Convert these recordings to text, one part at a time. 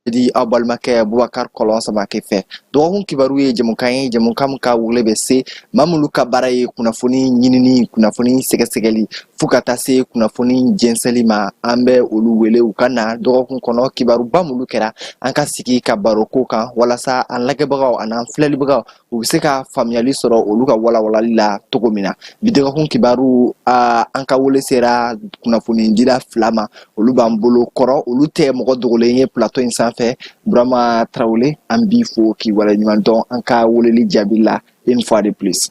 di abalmakɛ Boubacar Kɔlɔn Samake fɛ. Dɔgɔkun kibaru ye jamukan min ka wele bɛ se maa minnu ka baara ye kunnafoni ɲinini, kunnafoni sɛgɛsɛgɛli fo ka taa se kunnafoni jɛnsɛnli ma. An bɛ olu wele u ka na dɔgɔkun kɔnɔ kibaruba minnu kɛra an ka sigi ka baro ko kan walasa an lagɛbagaw ani an filɛlibagaw u bɛ se ka faamuyali sɔrɔ olu ka walawalali la cogo min na. Bi dɔgɔkun kibaru an ka wele sera kunnafoni dila 2 ma. Olu b'an bolo kɔrɔ olu tɛ mɔgɔ dogolen ye plateau in sanfɛ. Burama Traoré an b'i fo k'i waleɲuman dɔn an ka weleli jaabi la une fois de plus.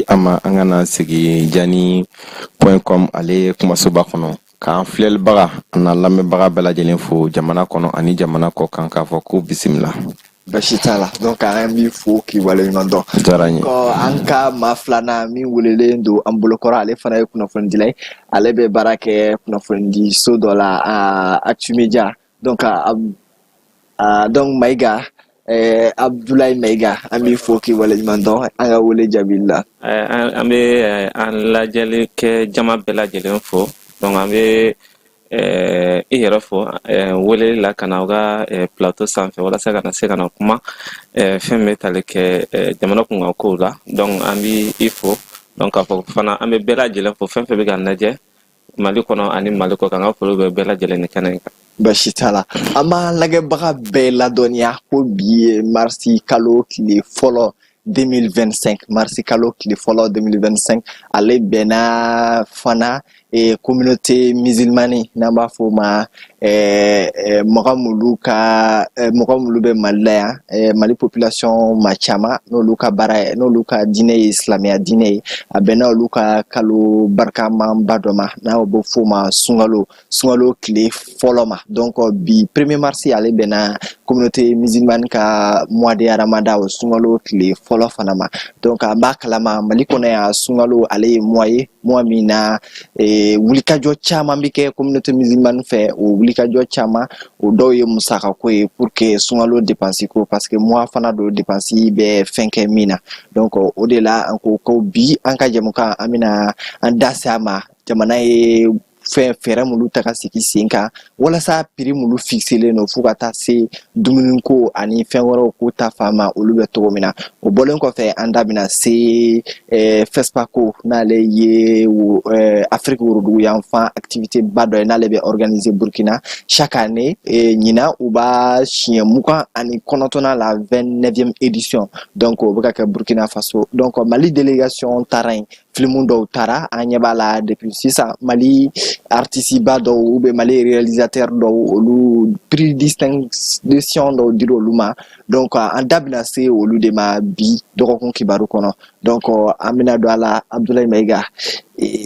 Ama an kana sigi jani.com ale kumasoba kɔnɔ k'an filɛlibaga an lamɛnbaga bɛɛ lajɛlen fo jamana kɔnɔ ani jamana kɔ kan k'a fɔ ko bisimila. Basi t'a la donc an b'i fo k'i waleɲuman dɔn. Diyara n ye. An ka maa filanan min welelen don an bolokɔrɔ ale fana ye kunnafoni dila ye ale bɛ baara kɛ kunnafoni di so dɔ la Actu-Media donc Mayiga Abdoulaye Mayiga an b'i fo k'i waleɲuman dɔn an ka wele jaabi la. An bɛ an lajɛli kɛ jama bɛɛ lajɛlen fo donc an bɛ i yɛrɛ fo wele la ka na u ka plateau sanfɛ walasa ka na se ka na kuma fɛn bɛ tali kɛ jamana kunkan kow la donc an bɛ i fo donc k'a fɔ fana an bɛ bɛɛ lajɛlen fo fɛn fɛn bɛ ka lajɛ Mali kɔnɔ ani Mali kɔ kan ka foli bɛ bɛɛ lajɛlen ni kɛnɛ in kan. Basi t'a la an b'an lagɛbaga bɛɛ ladɔnniya ko bi ye marisi kalo tile fɔlɔ 2025 marisi kalo tile fɔlɔ 2025 ale bɛnna fana communauté musulmane n'an b'a fɔ o ma mɔgɔ minnu bɛ Mali la yan Mali population ma caman n'olu ka baara n'olu ka diinɛ ye silamɛya diinɛ ye a bɛnna olu ka kalo barikamanba dɔ ma n'a bɛ fɔ o ma sunkalo tile fɔlɔ ma donc bi 1er mars ale bɛnna communauté musulmane ka mois de Ramadan o sunkalo tile fɔlɔ fana ma donc an b'a kalama Mali kɔnɔ yan sunkalo ale ye mois min na wulikajɔ caman bɛ kɛ communauté musulmane fɛ o wulikajɔ caman o dɔw ye musakako ye pour que sunkalo dépense ko parce que mois fana do dépense bɛ fɛn kɛ min na donc o de la an ko bi an ka jamukan an bɛna an da se a ma jamana ye fɛɛrɛ minnu ta ka sigi sen kan walasa prix minnu fixelen don fo ka taa se dumuniko ani fɛn wɛrɛw ko ta fan ma olu bɛ cogo min na o bɔlen kɔfɛ an da bɛna se FESPACO n'ale ye Afrique worodugu yanfan activité ba dɔ ye n'ale bɛ organiser Burkina chaque année ɲina u b'a siɲɛ 29 la 29e édition donc o bɛ ka kɛ Burkina Faso donc Mali délégation taara yen film dɔw taara an ɲɛ b'a la depuis sisan Mali artiste ba dɔw ou bien Mali réalisateur dɔw olu prix distinction dɔw dira olu ma donc an da bɛna se olu de ma bi dɔgɔkun kibaru kɔnɔ donc an bɛna don a la Abdoulaye Mayiga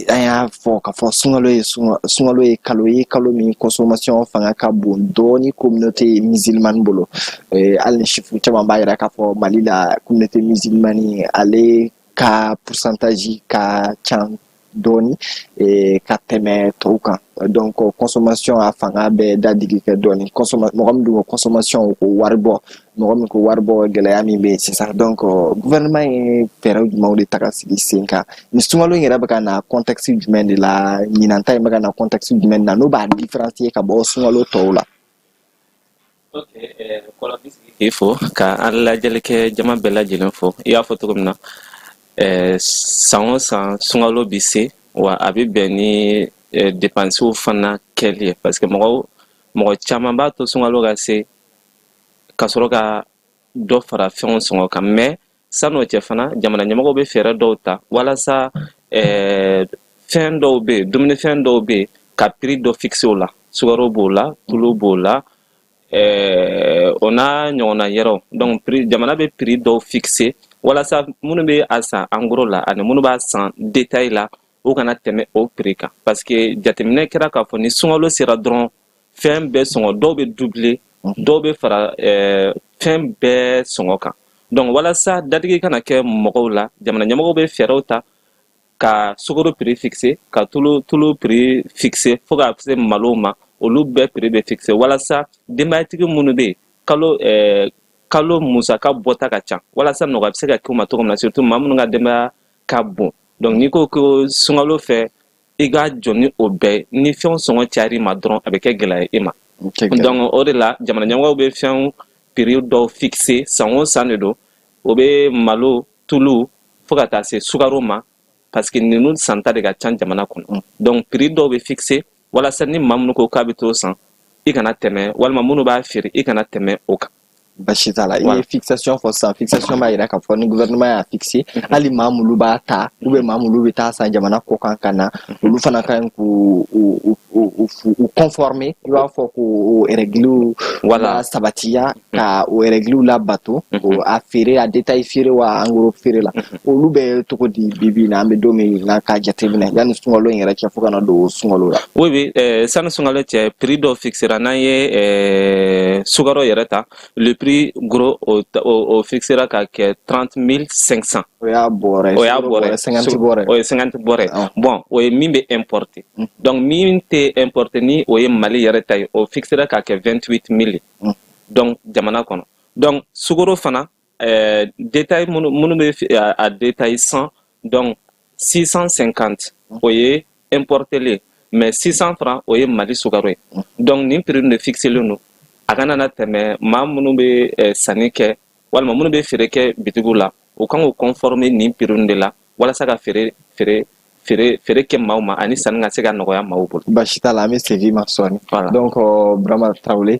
an y'a fɔ k'a fɔ sunkalo ye kalo min consommation fanga ka bon dɔɔni communauté musulmane bolo hali ni chiffre caman b'a jira k'a fɔ Mali la communauté musulmane ale ka pourcentage ka ca dɔɔni ka tɛmɛ tɔw kan donc consommation a fanga bɛ dadigi kɛ dɔɔni mɔgɔ min dun ko consommation ko waribɔ mɔgɔ min ko waribɔ gɛlɛya min bɛ yen sisan donc gouvernement ye fɛɛrɛ jumɛnw de ta ka sigi sen kan ni sunkalo in yɛrɛ bɛ ka na contexte jumɛn de la ɲinanta in bɛ ka na contexte jumɛn de la n'o b'a différencier ka bɔ sunkalo tɔw la. Ok, kɔlɔ bi sigi k'i fo ka an lajɛli kɛ jama bɛɛ lajɛlen fo i y'a fɔ cogo min na san o san sunkalo bi se wa a bɛ bɛn ni dépenses fana kɛli ye parce que mɔgɔ caman b'a to sunkalo ka se ka sɔrɔ ka dɔ fara fɛnw sɔngɔ kan mais san'o cɛ fana jamana ɲɛmɔgɔw bɛ fɛɛrɛ dɔw ta walasa fɛn dɔw bɛ yen dumunifɛn dɔw bɛ yen ka prix dɔ fixer o la sukaro b'o la tulu b'o la o n'a ɲɔgɔnna yɛrɛw donc jamana bɛ prix dɔw fixer walasa minnu bɛ a san en gros la ani minnu b'a san détail la o kana tɛmɛ o prix kan parce que jateminɛ kɛra k'a fɔ ni sunkalo sera dɔrɔn fɛn bɛɛ sɔngɔ dɔw bɛ doubler dɔw bɛ fara fɛn bɛɛ sɔngɔ kan donc walasa dadigi kana kɛ mɔgɔw la jamana ɲɛmɔgɔw bɛ fɛɛrɛw ta ka sukaro prix fixer ka tulu prix fixer fo ka se malo ma olu bɛɛ prix bɛ fixer walasa denbayatigi minnu bɛ yen kalo musaka bɔta ka ca walasa nɔgɔ bɛ se ka k'u ma cogo min na surtout maa minnu ka denbaya ka bon donc n'i ko ko sunkalo fɛ i ka jɔ ni o bɛɛ ni fɛnw sɔngɔ cayar'i ma dɔrɔn a bɛ kɛ gɛlɛya i ma donc o de la jamana ɲɛmɔgɔw bɛ fɛnw prix dɔw fixe san o san de don o bɛ malo tulu fo ka taa se sukaro ma parce que ninnu santa de ka ca jamana kɔnɔ donc prix dɔw bɛ fixe walasa ni maa minnu ko k'a bɛ t'o san i kana tɛmɛ walima minnu b'a feere i kana tɛmɛ o kan. Basi t'a la i ye fixation fɔ sisan fixation b'a yira k'a fɔ ni gouvernement y'a fixe hali maa minnu b'a ta ou bien maa minnu bɛ taa san jamana kɔ kan ka na olu fana ka ɲi k'u conformer i b'a fɔ k'o règles la sabatiya ka o règles labato a feere a détail feere wa en gros feere la olu bɛ cogo di bibi na an bɛ don min na k'a jateminɛ yanni sunkalo in yɛrɛ cɛ fo ka na don sunkalo la. oui sani sunkalo cɛ prix dɔ fixera n'an ye sukaro yɛrɛ ta le prix gros au fixera k'a kɛ 30 500. o y'a bɔrɛ 50 bɔrɛ o ye 50 bɔrɛ bon o ye min bɛ importer donc min tɛ importer ni o ye Mali yɛrɛ ta ye o fixera k'a kɛ 28 000 donc jamana kɔnɔ donc sukaro fana détail minnu bɛ a détail 100 donc 650 o ye importer mais 600 francs o ye Mali sukaro ye donc nin prix de fixelen don a kana na tɛmɛ maa minnu bɛ sanni kɛ walima minnu bɛ feere kɛ bitigiw la o kan k'o conformer nin prix de la walasa ka feere kɛ maaw ma ani sanni ka se ka nɔgɔya maaw bolo. Basi t'a la an bɛ segin ma sɔɔni donc Burama Tarawele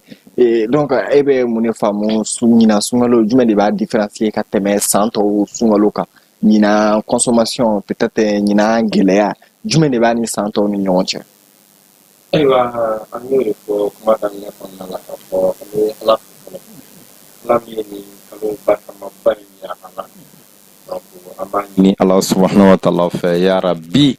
donc e bɛ mun de faamu ɲinan sunkalo jumɛn de b'a différencier ka tɛmɛ san tɔw sunkalo kan ɲinan consommation peut-être ɲinan gɛlɛya jumɛn de b'a ni san tɔw ni ɲɔgɔn cɛ. Ayiwa an y'o de fɔ kuma daminɛ kɔnɔna la k'a fɔ an bɛ Ala fo Ala min ye nin kalo barikama in yira an na donc an b'a ɲini Ala subahanahu wa taala fɛ yarabi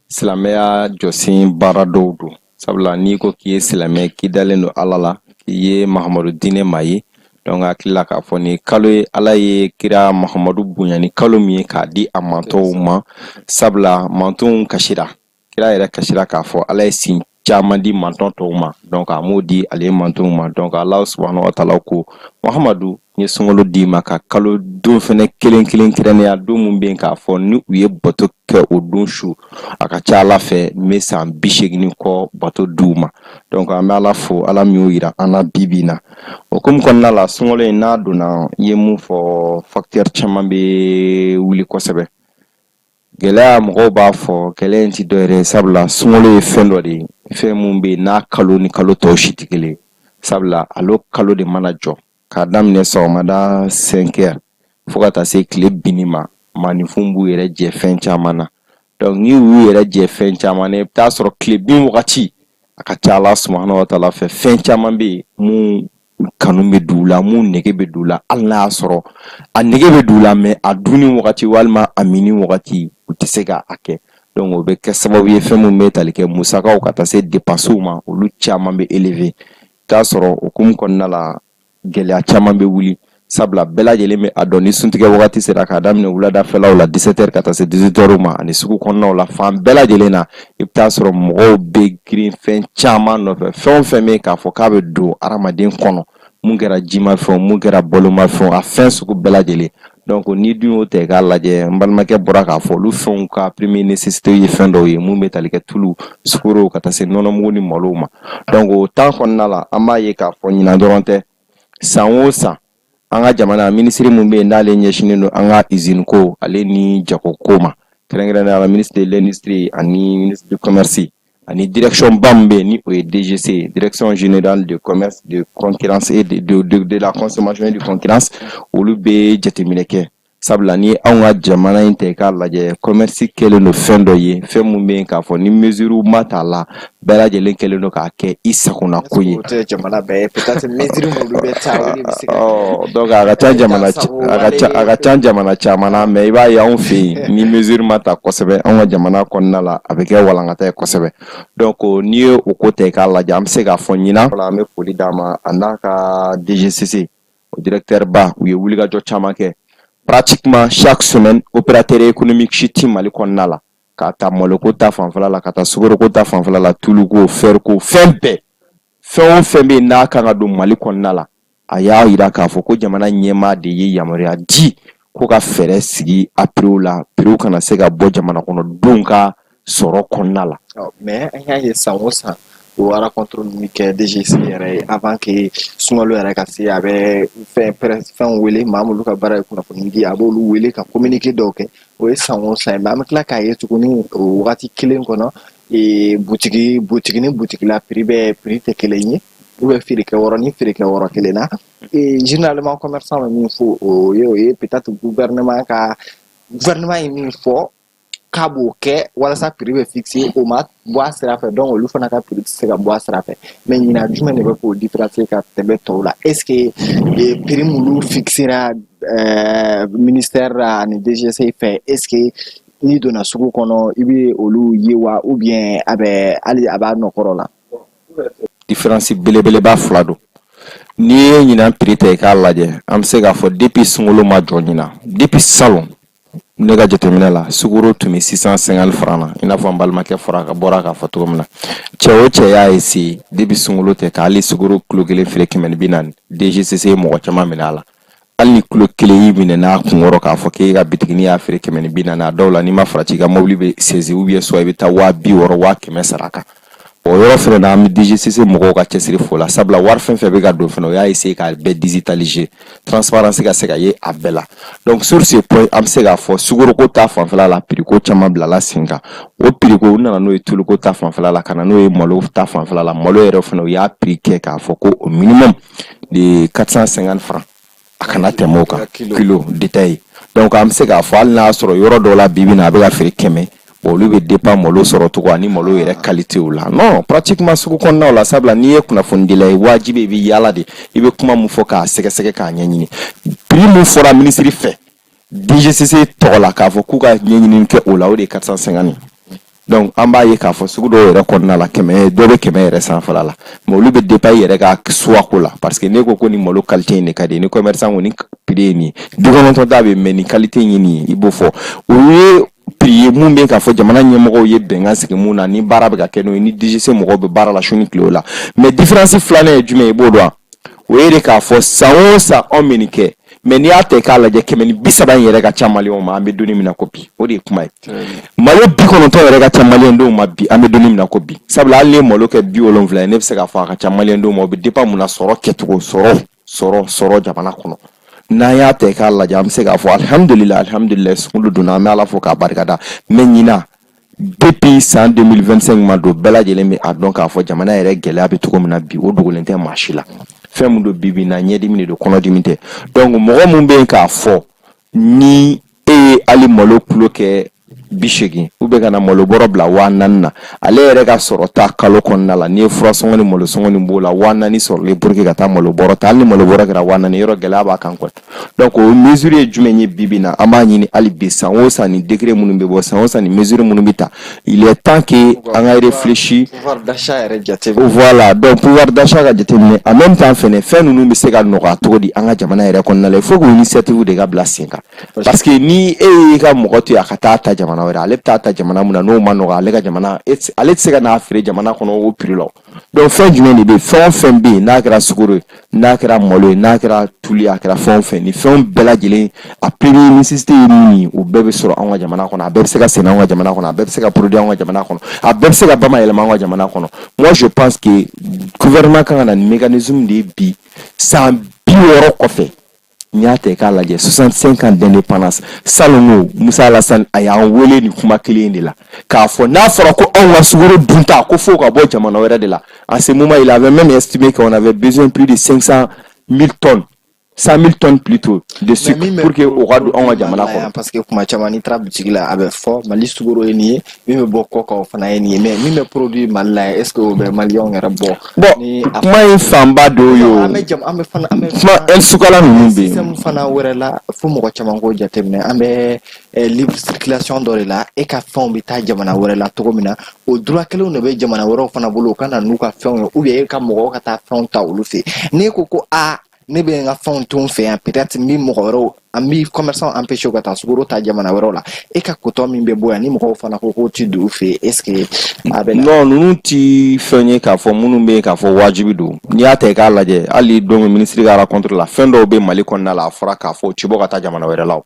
silamɛya jɔsen baara dɔw don sabula n'i ko k'i ye silamɛ k'i dalen don Ala la k'i ye Mahamadu diinɛ maa ye donc a hakili la k'a fɔ ni kalo ye Ala ye kira Mahamadu bonya ni kalo min ye k'a di a mantɔw ma sabula mantɔw kasira kira yɛrɛ kasira k'a fɔ Ala ye sin caman di mantɔn tɔw ma donc a m'o di ale mantɔw ma donc Ala subahanahu wa taala ko Mahamadu n ye sunkalo d'i ma ka kalo don fɛnɛ kelen kɛrɛnnenya don mun bɛ yen k'a fɔ ni u ye bato kɛ o don su a ka ca Ala fɛ n bɛ san 80 kɔ bato d'u ma donc an bɛ Ala fo Ala min y'o yira an na bi na o komi kɔnɔna la sunkalo in n'a donna i ye mun fɔ facteur caman bɛ wuli kosɛbɛ gɛlɛya mɔgɔw b'a fɔ gɛlɛya in ti dɔ yɛrɛ sabula sunkalo ye fɛn dɔ de ye fɛn mun bɛ yen n'a kalo ni kalo tɔw si tɛ kelen sabula alo kalo de mana jɔ k'a daminɛ sɔgɔmada 5 heures fo ka taa se tile binni ma maninfinw b'u yɛrɛ jɛ fɛn caman na donc ni y'u yɛrɛ jɛ fɛn caman na i bɛ taa sɔrɔ tile bin wagati a ka ca Ala subahanahu wa taala fɛ fɛn caman bɛ yen mun kanu bɛ d'u la mun nege bɛ d'u la hali n'a y'a sɔrɔ a nege bɛ d'u la mais a dunni wagati walima a minni wagati u tɛ se k'a kɛ donc o bɛ kɛ sababu ye fɛn mun bɛ tali kɛ musakaw ka taa se dépenses ma olu caman bɛ élevé t'a sɔrɔ o hukumu kɔnɔna la gɛlɛya caman bɛ wuli sabula bɛɛ lajɛlen bɛ a dɔn ni suntigɛ wagati sera k'a daminɛ wuladafɛlaw la 17 heures ka taa se 18 heures ma ani sugu kɔnɔnaw la fan bɛɛ lajɛlen na i bɛ taa sɔrɔ mɔgɔw bɛ girin fɛn caman nɔfɛ fɛn o fɛn bɛ k'a fɔ k'a bɛ don adamaden kɔnɔ mun kɛra jimafɛnw mun kɛra balomafɛnw a fɛn sugu bɛɛ lajɛlen donc ni dun y'o ta i k'a lajɛ n balimakɛ bɔra k'a fɔ olu fɛnw ka premier nécessité ye fɛn dɔw ye mun bɛ tali kɛ tulu sukaro ka taa se nɔnɔmugu ni malo ma donc o temps kɔnɔna la an b'a ye k'a fɔ ɲinan dɔrɔn tɛ san o san an ka jamana minisiri mun bɛ yen n'ale ɲɛsinnen don an ka usine ko ale ni jago ko ma kɛrɛnkɛrɛnnenya la ministre de l'industrie ani ministre du commerce ani direction ba min bɛ yen ni o ye DGC direction générale de commerce de concurrence et de la consommation et de concurrence olu bɛ jateminɛ kɛ sabula ni anw ka jamana in ta i k'a lajɛ commerce kɛlen don fɛn dɔ ye fɛn mun bɛ yen k'a fɔ ni mesure ma ta la bɛɛ lajɛlen kɛlen don k'a kɛ i sagona ko ye. donc a ka ca jamana caman na mais i b'a ye anw fɛ yen ni mesure ma ta kosɛbɛ anw ka jamana kɔnɔna la a bɛ kɛ walankata ye kosɛbɛ donc n'i ye o ko ta i k'a lajɛ an bɛ se k'a fɔ ɲinan an bɛ foli d'a ma a n'a ka DGCC o directeur ba u ye wulikajɔ caman kɛ. Pratiquement chaque semaine opérateur économique si ti Mali kɔnɔna la ka taa maloko ta fanfɛla la ka taa sukaroko ta fanfɛla la tuluko fer ko fɛn bɛɛ fɛn o fɛn bɛ yen n'a kan ka don Mali kɔnɔna la a y'a yira k'a fɔ ko jamana ɲɛmaa de ye yamaruya di ko ka fɛɛrɛ sigi a prix la prix kana se ka bɔ jamana kɔnɔ don ka sɔrɔ kɔnɔna la. Mais an y'a ye san o san o rencontre min kɛ DGC yɛrɛ avant que Sunkalo yɛrɛ ka se a bɛ fɛnw wele maa minnu ka baara ye kunnafoni di a b'olu wele ka communiqué dɔw kɛ o ye san o san mais an bɛ tila k'a ye tuguni o wagati kelen kɔnɔ butigi ni butigi la prix tɛ kelen ye ou bien feerekɛ yɔrɔ ni feerekɛ yɔrɔ kelen na généralement commerçant bɛ min fɔ o ye peut-être gouvernement ye min fɔ k'a b'o kɛ walasa prix bɛ fixé o ma bɔ a sira fɛ donc olu fana ka prix tɛ se ka bɔ a sira fɛ mais ɲinan jumɛn de bɛ k'o différencier ka tɛmɛ tɔw la est ce que prix minnu fixera ministère ani DGC fɛ est ce que n'i donna sugu kɔnɔ i bɛ olu ye wa ou bien a b'a nɔkɔrɔ la. Différence belebeleba fila don. N'i ye ɲinan prix ta i k'a lajɛ an bɛ se k'a fɔ depuis sunkalo ma jɔ ɲinan depuis salon ne ka jateminɛ la sukaro tun bɛ 650 francs na i n'a fɔ n balimakɛ bɔra k'a fɔ cogo min na cɛ o cɛ y'a essayer depuis sunkalo tɛ k'ale sukaro kilo kelen feere 140 DGCC ye mɔgɔ caman minɛ a la hali ni kilo kelen y'i minɛ n'a kunkɔrɔ k'a fɔ k'e ka bitigini y'a feere 140 a dɔw la n'i ma farati i ka mobili bɛ saisi ou bien soit i bɛ taa 260 100 sara a kan. O yɔrɔ fɛnɛ na an bɛ DGCC mɔgɔw ka cɛsiri fo la sabula wari fɛn fɛn bɛ ka don fɛnɛ o y'a essayer k'a bɛɛ digitaliser transparence ka se ka ye a bɛɛ la donc sur ce point an bɛ se k'a fɔ sukoroko ta fanfɛla la prix ko caman bilala sen kan o prix ko u nana n'o ye tuluko ta fanfɛla la ka na n'o ye malo ta fanfɛla la malo yɛrɛ fɛnɛ u y'a prix kɛ k'a fɔ ko au minimum de 450 francs a kana tɛmɛ o kan kilo détail donc an bɛ se k'a fɔ hali n'a sɔrɔ yɔrɔ dɔw la bi bi in na a bɛ ka feere 100 olu bɛ dépend malo sɔrɔ cogo ani malo yɛrɛ qualité o la non pratiquement sugu kɔnɔnaw la sabula n'i ye kunnafoni dila ye wajibi i bɛ yaala de i bɛ kuma mun fɔ k'a sɛgɛsɛgɛ k'a ɲɛɲini prix mun fɔra ministre fɛ DGCC tɔgɔ la k'a fɔ k'u ka ɲɛɲini kɛ o la o de ye 450 donc an b'a ye k'a fɔ sugu dɔw yɛrɛ kɔnɔna la dɔw bɛ 100 yɛrɛ sanfɛla la mais olu bɛ dépend i yɛrɛ ka choix ko la parce que ne ko ko ni malo qualité in de ka di ni commerçant ko ni prix ye nin ye 90 ta bɛ mais ni qualité in ye nin ye i b'o fɔ o ye prix mun bɛ k'a fɔ jamana ɲɛmɔgɔw ye bɛnkan sigi mun na ni baara bɛ ka kɛ n'o ye ni DGC mɔgɔw bɛ baara la su ni tile o la mais différence filanan ye jumɛn ye i b'o dɔn o ye de k'a fɔ san o san anw bɛ nin kɛ mais n'i y'a ta k'a lajɛ 130 in yɛrɛ ka ca maliyɛnw ma an bɛ donni min na ko bi o de ye kuma ye malo 90 yɛrɛ ka ca maliyɛndenw ma bi an bɛ donni min na ko bi sabula hali ni ye malo kɛ 70 ye ne bɛ se k'a fɔ a ka ca maliyɛndenw ma o bɛ dépend mun na sɔrɔ kɛcogo sɔrɔ jamana kɔnɔ n'an y'a ta k'a lajɛ an bɛ se k'a fɔ alhamdulilayi sunkalo donna an bɛ ala fo k'a barikada mais ɲinan depuis san 2025 ma don bɛɛ lajɛlen bɛ a dɔn k'a fɔ jamana yɛrɛ gɛlɛya bɛ cogo min na bi o dogolen tɛ maa si la fɛn mun don bi bi in na ɲɛdimi de don kɔnɔdimi tɛ donc mɔgɔ mun bɛ yen k'a fɔ ni e ye hali malo kilo kɛ 80 ou bien ka na malo bɔrɔ bila 4000 na ale yɛrɛ ka sɔrɔ ta kalo kɔnɔna la n'i ye fura sɔngɔ ni malo sɔngɔ ni b'o la 4000 sɔrɔlen pour que ka taa malo bɔrɔ ta hali ni malo bɔrɔ kɛra 4000 yɔrɔ gɛlɛya b'a kan quoi donc o mesure ye jumɛn ye bi bi in na an b'a ɲini hali bi san o san ni degré minnu bɛ bɔ san o san ni mesure minnu bɛ ta il est temps que an ka réfléchir pouvoir d'achat yɛrɛ jateminɛ voilà donc pouvoir d'achat ka jateminɛ en même temps fɛnɛ fɛn ninnu bɛ se ka nɔgɔya cogo di an ka jamana yɛrɛ kɔnɔna la il faut que initiative de ka bila sen kan parce que ni e y'i ka mɔgɔ to yen a ka taa ta jamana wɛrɛ ale bɛ taa ta jamana mun na n'o ma nɔgɔ ale ka jamana ale tɛ se ka n'a feere jamana kɔnɔ o prix la donc fɛn jumɛn de bɛ yen fɛn o fɛn bɛ yen n'a kɛra sukaro ye n'a kɛra malo ye n'a kɛra tulu ye a kɛra fɛn o fɛn ni fɛnw bɛɛ lajɛlen a première nécessité ye min ye o bɛɛ bɛ sɔrɔ anw ka jamana kɔnɔ a bɛɛ bɛ se ka sɛnɛ anw ka jamana kɔnɔ a bɛɛ bɛ se ka produire anw ka jamana kɔnɔ a bɛɛ bɛ se ka bamayɛlɛma anw ka jamana kɔnɔ moi je pense que gouvernement kan ka na ni mécanisme de ye bi san 60 kɔfɛ n'i y'a ta k'a lajɛ 65 ans d'indépendance salongo Musa Alassane a y'an wele ni kuma kelen de la k'a fɔ n'a fɔra ko anw ka sukaro dunta ko fo ka bɔ jamana wɛrɛ de la en ce moment il avait même estimé qu'on avait besoin plus de 500 000 tonnes 100 000 tonnes plutôt de sucre pour que o ka don anw ka jamana kɔnɔ parce que kuma caman n'i taara butigi la a bɛ fɔ Mali sukaro ye nin ye min bɛ bɔ kɔ kan o fana ye nin ye mais min bɛ produit Mali la est ce que o bɛ maliyɛnw yɛrɛ bɔ kuma in fanba dɔ ye o an bɛ fana kuma sukala ninnu bɛ yen système fana wɛrɛ la fo mɔgɔ caman k'o jateminɛ an bɛ libre circulation dɔ de la e ka fɛnw bɛ taa jamana wɛrɛ la cogo min na o droit kelenw de bɛ jamana wɛrɛw fana bolo u ka na n'u ka fɛnw ye ou bien e ka mɔgɔw ka taa fɛnw ta olu fɛ n'e ko ko ne bɛ n ka fɛnw to n fɛ yan peut-être min mɔgɔ wɛrɛw an bɛ commerçant empêcher ka taa sukaro ta jamana wɛrɛw la e ka coton min bɛ bɔ yan ni mɔgɔw fana ko k'o ti don u fɛ est ce que a bɛ non ninnu ti fɛn ye k'a fɔ minnu bɛ yen k'a fɔ wajibi don n'i y'a ta k'a lajɛ hali don ministre ka rencontre la fɛn dɔw bɛ Mali kɔnɔna la a fɔra k'a fɔ ci bɔ ka taa jamana wɛrɛ la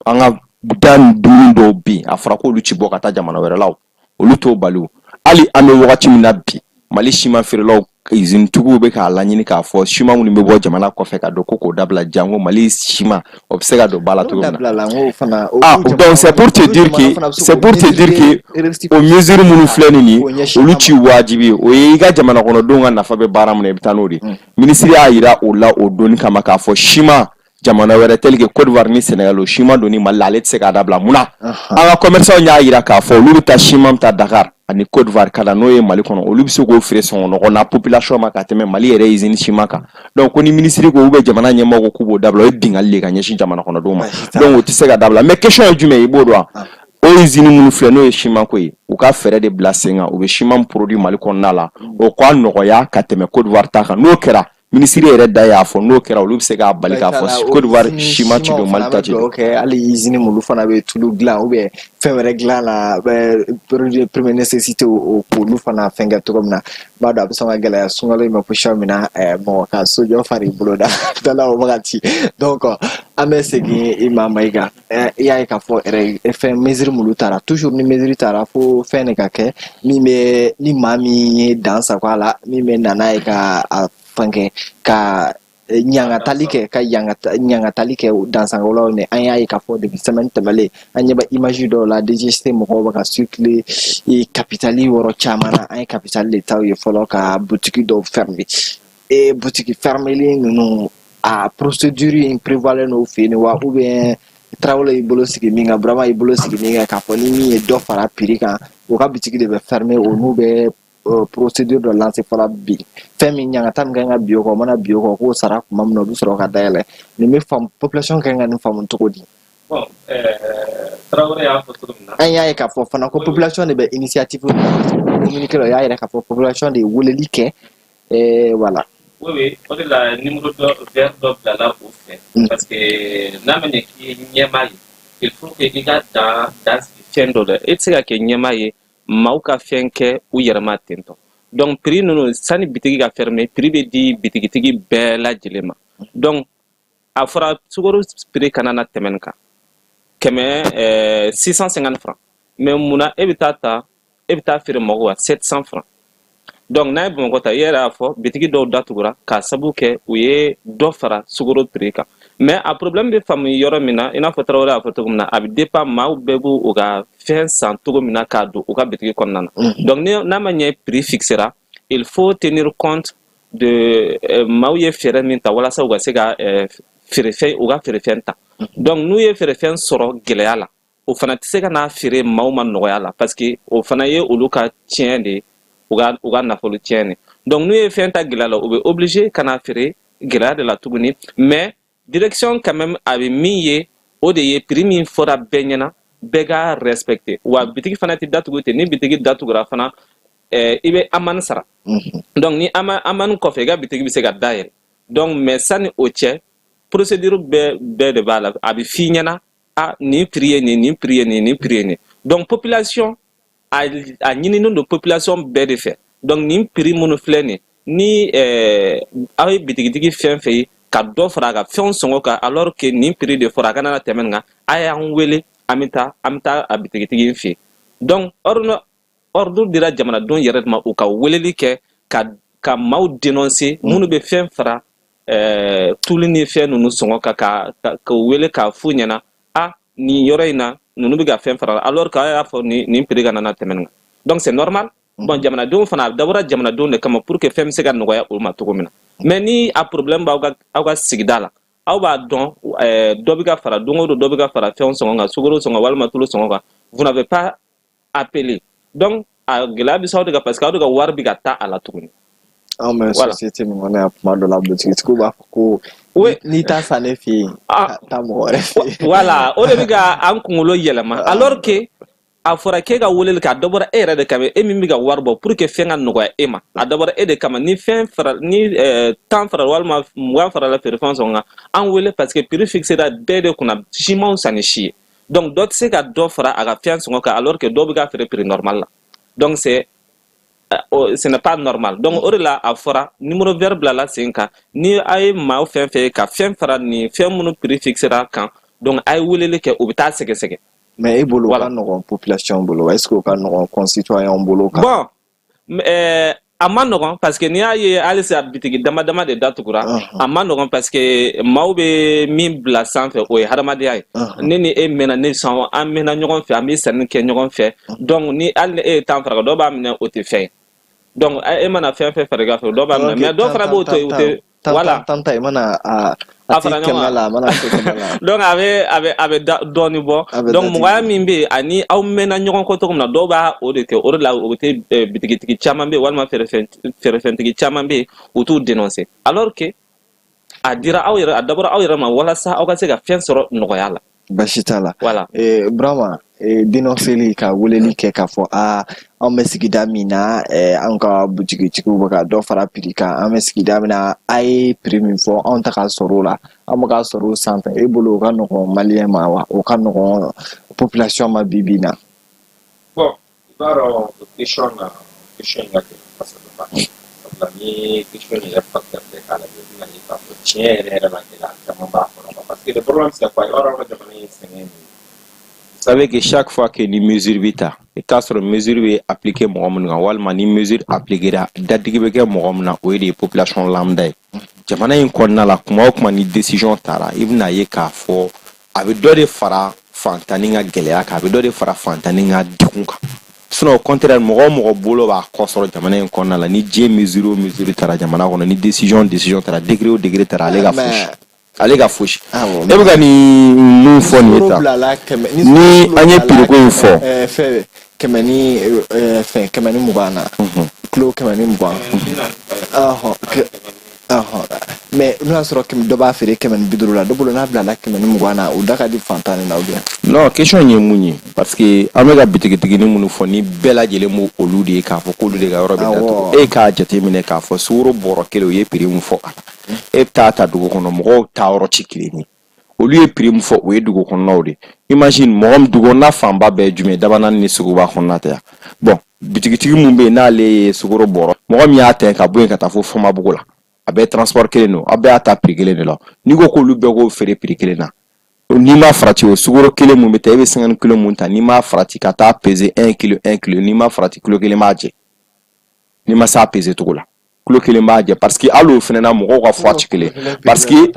an ka dan dumuni dɔw bɛ yen a fɔra k'olu ci bɔ ka taa jamana wɛrɛ la olu t'o bali hali an bɛ wagati min na bi Mali siman feerelaw usine tigiw bɛ k'a laɲini k'a fɔ siman minnu bɛ bɔ jamana kɔfɛ ka don ko k'o dabila jango Mali siman o bɛ se ka don ba la cogo min na donc c'est pour te dire que o mesure minnu filɛ nin ye olu ci wajibi o ye i ka jamana kɔnɔdenw ka nafa bɛ baara min na i bɛ taa n'o de ministre y'a yira o la o doni kama k'a fɔ siman jamana wɛrɛ tel que Côte d'Ivoire ni Sénégal o siman doni Mali la ale tɛ se k'a dabila mun na an ka commerçants y'a yira k'a fɔ olu bɛ taa siman bɛ taa Dakar ani Côte d'Ivoire ka na n'o ye Mali kɔnɔ olu bɛ se k'o feere sɔngɔ na population ma ka tɛmɛ Mali yɛrɛ usine siman kan donc ko ni ministre ko ou bien jamana ɲɛmɔgɔ ko k'u b'o dabila o ye bingali de ka ɲɛsin jamana kɔnɔdenw ma donc o tɛ se ka dabila mais question ye jumɛn ye i b'o dɔn o usine minnu filɛ n'o ye siman ko ye u ka fɛɛrɛ de bila sen kan u bɛ siman produit Mali kɔnɔna la o k'a nɔgɔya ka tɛmɛ Côte d'Ivoire ta kan n'o kɛra ministre yɛrɛ da y'a fɔ n'o kɛra olu bɛ se k'a bali k'a fɔ Côte d'Ivoire siman ti don Mali ta ti don hali usine minnu fana bɛ tulu dilan ou bien fɛn wɛrɛ dilan la produit première nécessité o k'olu fana fɛn kɛ cogo min na b'a dɔn a bɛ sɔn ka gɛlɛya sunkalo in ma position min na mɔgɔ ka sojɔ fari i bolo da la o wagati donc an bɛ segin i ma Mayiga i y'a ye k'a fɔ fɛn mesure minnu taara toujours ni mesure taara fo fɛn de ka kɛ min bɛ ni maa min ye dan sago a la min bɛ na n'a ye ka fɛnkɛ ka ɲangatali kɛ ka ɲangatali kɛ dansangolaw ni an y'a ye k'a fɔ depuis semaine tɛmɛlen an ɲɛ bɛ image dɔw la DGST mɔgɔw bɛ ka circuler capitale yɔrɔ caman na an ye capitale de taw ye fɔlɔ ka boutique dɔw fermer boutique fermeli ninnu a procédure in prévoilen n'o fɛ yen wa ou bien Traoré y'i bolo sigi min kan Burama y'i bolo sigi min kan k'a fɔ ni min ye dɔ fara prix kan o ka boutique de bɛ fermer o n'u bɛ procédure dɔ lancer fɔlɔ bi fɛn min ɲangata min kan ka bi o kɔ o mana bi o kɔ k'o sara kuma min na o bɛ sɔrɔ ka dayɛlɛ nin bɛ faamu population kan ka nin faamu cogo di Traoré y'a fɔ cogo min na an y'a ye k'a fɔ fana ko population de bɛ initiative communiqué la o y'a yira k'a fɔ population de ye weleli kɛ voilà oui o de la numéro vert dɔ bilala o fɛ parce que n'a ma ɲɛ k'i ye ɲɛmaa ye il faut que i ka dan sigi fɛn dɔ la e tɛ se ka kɛ ɲɛmaa ye maaw ka fɛn kɛ u yɛrɛ ma tentɔ donc prix ninnu sani bitigi ka fermer prix bɛ di bitigitigi bɛɛ lajɛlen ma donc a fɔra sukaro prix kana na tɛmɛ nin kan 650 francs mais munna e bɛ taa feere mɔgɔw ma 700 francs donc n'a ye Bamakɔ ta i yɛrɛ y'a fɔ bitigi dɔw datugura k'a sabu kɛ u ye dɔ fara sukaro prix kan mais a problème bɛ faamu yɔrɔ min na i n'a fɔ Traoré y'a fɔ cogo min na a bɛ dépend maaw bɛɛ b'u ka fɛn san cogo min na k'a don u ka bitigi kɔnɔna na donc n'a ma ɲɛ prix fixera il faut tenir compte de maaw ye fɛɛrɛ min ta walasa u ka se ka feerefɛn u ka feerefɛn ta donc n'u ye feerefɛn sɔrɔ gɛlɛya la o fana tɛ se ka n'a feere maaw ma nɔgɔya la parce que o fana ye olu ka tiɲɛ de u ka nafolo tiɲɛ de donc n'u ye fɛn ta gɛlɛya la u bɛ obligé ka n'a feere gɛlɛya de la tuguni mais direction quand même a bɛ min ye o de ye prix min fɔra bɛɛ ɲɛna bɛɛ ka respecter wa bitigi fana tɛ datugu ten ni bitigi datugura fana i bɛ amani sara donc ni amani kɔfɛ i ka bitigi bɛ se ka dayɛlɛ donc mais sani o cɛ procédure bɛɛ de b'a la a bɛ f'i ɲɛna nin prix ye nin prix ye nin prix ye nin donc population a ɲininen don population bɛɛ de fɛ donc nin prix minnu filɛ nin ni aw ye bitigitigi fɛn fɛn ye ka dɔ fara a ka fɛnw sɔngɔ kan alors que nin prix de fɔra a kana na tɛmɛ nin kan a y'an wele an bɛ taa a bitigitigi fɛ yen donc ordre dira jamanadenw yɛrɛ ma u ka weleli kɛ ka maaw dénoncer minnu bɛ fɛn fara tulu ni fɛn ninnu sɔngɔ kan ka wele k'a f'u ɲɛna nin yɔrɔ in na ninnu bɛ ka fɛn fara alors que a y'a fɔ nin prix kana na tɛmɛ nin kan donc c'est normal bon jamanadenw fana a dabɔra jamanadenw de kama pour que fɛn bɛ se ka nɔgɔya olu ma cogo min na mais ni a problème b'aw ka sigida la aw b'a dɔn dɔ bɛ ka fara don o don dɔ bɛ ka fara fɛnw sɔngɔ kan sukaro sɔngɔ walima tulu sɔngɔ kan vous n'avez pas appelé donc a gɛlɛya bɛ s'aw de kan parce que aw de ka wari bɛ ka taa a la tuguni. Anw bɛ société min kɔnɔ yan tuma dɔ la butigitigiw b'a fɔ ko n'i t'a san ne fɛ yen taa mɔgɔ wɛrɛ fɛ yen. Voilà o de bɛ ka an kunkolo yɛlɛma alors que a fɔra k'e ka weleli k'a dabɔra e yɛrɛ de kama e min bɛ ka wari bɔ pour que fɛn ka nɔgɔya e ma a dabɔra e de kama ni fɛn fara ni tan fara walima 20 farala feerefɛn sɔngɔ kan an wele parce que prix fixera bɛɛ de kunna simanw san ni si ye donc dɔ tɛ se ka dɔ fara a ka fɛn sɔngɔ kan alors que dɔw bɛ ka feere prix normal la donc ce n'est pas normal donc o de la a fɔra numéro vert bilala sen kan ni a ye maaw fɛn fɛn ka fɛn fara ni fɛn minnu prix fixera kan donc a ye weleli kɛ u bɛ taa sɛgɛsɛgɛ Mais bolo Voilà. ka nɔgɔn population bolo est-ce que o ka nɔgɔn concitoyen bolo kan Bon, a ma nɔgɔn parce que n'i y'a ye halisa bitigi dama dama de datugura a ma nɔgɔn parce que maaw bɛ min bila sanfɛ o ye hadamadenya ye ne ni e mɛnna ne sɔn an mɛnna ɲɔgɔn fɛ an bɛ sanni kɛ ɲɔgɔn fɛ donc ni hali ni e ye temps fara dɔw b'a minɛ o tɛ fɛn ye donc e mana fɛn fɛn fara i ka fɛ dɔw b'a minɛ mais dɔw fana b'o to yen o tɛ voilà tanta i mana a fara ɲɔgɔn kɛmɛ la a mana se kɛmɛ la donc a bɛ dɔɔni bɔ donc mɔgɔya min bɛ yen ani aw mɛnna ɲɔgɔn kɔ cogo min na dɔw b'a o de kɛ o de la o tɛ bitigitigi caman bɛ yen walima feerefɛntigi caman bɛ yen u t'u dénoncer alors que a dira aw yɛrɛ a dabɔra aw yɛrɛ ma walasa aw ka se ka fɛn sɔrɔ nɔgɔya la basi t'a la voilà Brahma dénonceli ka weleli kɛ k'a fɔ an bɛ sigida min na an ka butigitigiw bɛ ka dɔ fara prix kan an bɛ sigida min na a ye prix min fɔ anw ta ka sɔrɔ o la an bɛ ka sɔrɔ o sanfɛ e bolo o ka nɔgɔn maliyɛn ma wa o ka nɔgɔn population ma bi bi in na. Bon, i b'a dɔn question in ka gɛlɛn kosɛbɛ sabula ni question yɛrɛ facteur bɛɛ k'a lajɛ i bɛna ye k'a fɔ tiɲɛ yɛrɛ la gɛlɛya caman b'a kɔnɔ parce que le problème c'est quoi i b'a dɔn an ka jamana ye sɛgɛn min. Vous savez que chaque fois que ni mesure bɛ ta i t'a sɔrɔ mesure bɛ appliquer mɔgɔ minnu kan walima ni mesure appliquera dadigi bɛ kɛ mɔgɔ min na o ye de population lambda ye jamana in kɔnɔna la kuma o kuma ni décision tara i bɛna ye k'a fɔ a bɛ dɔ de fara fantanni ka gɛlɛya kan a bɛ dɔ de fara fantanni ka degun kan sinon au contraire mɔgɔ o mɔgɔ bolo b'a kɔ sɔrɔ jamana in kɔnɔna la ni diɲɛ mesure o mesure tara jamana kɔnɔ ni décision tara degré o degré tara ale ka fosi. Ale ka fosi e bɛ ka nin mun fɔ nin ye tan ni an ye piriko in fɔ fɛn kɛmɛ ni fɛn kɛmɛ ni mugan na kilo kɛmɛ ni mugan mais n'o y'a sɔrɔ dɔ b'a feere kɛmɛ ni 50 la dɔ bolo n'a bilala kɛmɛ ni mugan na o da ka di fantan na ou bien non question ye mun ye parce que an bɛ ka bitigitigi minnu fɔ ni bɛɛ lajɛlen b'o olu de ye k'a fɔ k'olu de ka yɔrɔ bɛ datugu e k'a jateminɛ k'a fɔ sukaro bɔrɔ kelen o ye prix mun fɔ a la e bɛ taa ta dugu kɔnɔ mɔgɔw ta yɔrɔ ti kelen ye olu ye prix mun fɔ o ye dugu kɔnɔnaw de imagine mɔgɔ min dugu kɔnɔna fanba bɛɛ ye jumɛn dabanaani ni suguba kɔnɔna tɛ yan bon bitigitigi mun bɛ yen n'ale ye sukaro bɔrɔ mɔgɔ min y'a tɛ ka bɔ yen ka taa fo Fɔnbabugu la a bɛɛ transport kelen don a bɛɛ y'a ta prix kelen de la n'i ko k'olu bɛɛ k'o feere prix kelen na n'i ma farati o sukaro kelen mun bɛ ta e bɛ 50 kilo mun ta n'i ma farati ka taa peser 1 kilo n'i ma farati kilo kelen b'a jɛ n'i ma s'a peser cogo la kilo kelen b'a jɛ parce que hali o fana na mɔgɔw ka fɔ a ti kelen parce que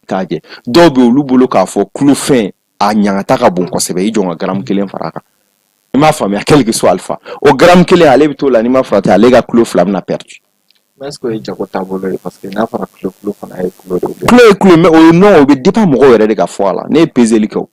k'a jɛ dɔw bɛ olu bolo k'a fɔ kilo fɛn a ɲangata ka bon kosɛbɛ i jɔ ka gramme kelen fara a kan i m'a faamuya quel que soit alpha o gramme kelen ale bɛ t'o la n'i ma farati ale ka kilo 2 bɛna perdu. mais est-ce que o ye jago taabolo ye parce que n'a fɔra kilo fana ye kilo de ye. kilo ye kilo mais o non o bɛ dépend mɔgɔw yɛrɛ de ka fɔ a la ne ye peseli kɛ o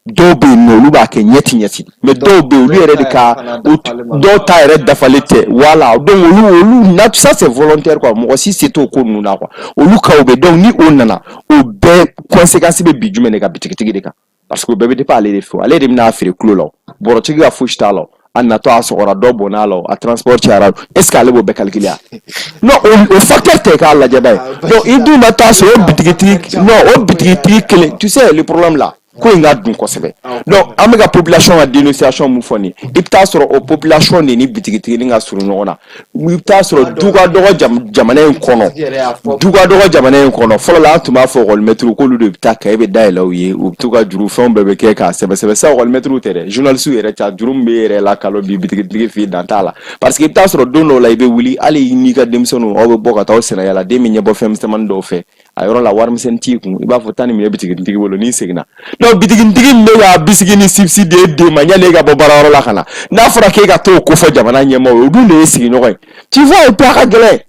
dɔw bɛ yen nɔ olu b'a kɛ ɲɛti mais dɔw bɛ yen olu yɛrɛ de ka dɔw ta yɛrɛ dafalen tɛ voilà donc olu na ça c'est volontaire quoi mɔgɔ si se t'o ko ninnu na quoi olu ka o bɛ donc ni o nana o bɛɛ conséquence bɛ bi jumɛn de kan bitigitigi de kan parce que o bɛɛ bɛ dépend ale de fɛ ale de bɛna feere kilo la bɔrɔtigi ka fosi t'a la a natɔ a sɔgɔra dɔ bɔnna la a transport cayara est-ce que ale b'o bɛɛ calculer non o facteur tɛ k'a lajɛ b'a ye donc i dun bɛ taa sɔrɔ o bitigitigi non o bitigitigi kelen tu sais le problème là ko in ka dun kosɛbɛ donc an bɛ ka population ka dénonciation mun fɔ nin i bɛ taa sɔrɔ o population de ni bitigitigi ka surun ɲɔgɔn na i bɛ taa sɔrɔ du ka dɔgɔ jamana in kɔnɔ fɔlɔ la an tun b'a fɔ école k'olu de bɛ taa kaye bɛ dayɛlɛ u ye u bɛ t'u ka juru fɛnw bɛɛ bɛ kɛ k'a sɛbɛsɛbɛ sa école tɛ dɛ journaliste yɛrɛ ca juru min bɛ yɛrɛ la kalo bi bitigitigi fɛ yen dan t'a la parce que i bɛ taa sɔrɔ don dɔw la i bɛ wuli hali n'i ka denmisɛnninw aw bɛ bɔ ka taa aw sɛnɛyala den min ɲɛ bɔ fɛn misɛnmanin dɔw fɛ a yɔrɔ la warimisɛnnin t'i kun i b'a fɔ taa nin minɛ bitigitigi bolo n'i seginna donc bitigitigi min bɛ ka bisigi ni sipsi de ye den ma yanni e ka bɔ baarayɔrɔ la ka na n'a fɔra k'e ka t'o ko fɔ jamana ɲɛmaaw ye o dun de ye sigiɲɔgɔn ye tu vois o bɛɛ ka gɛlɛn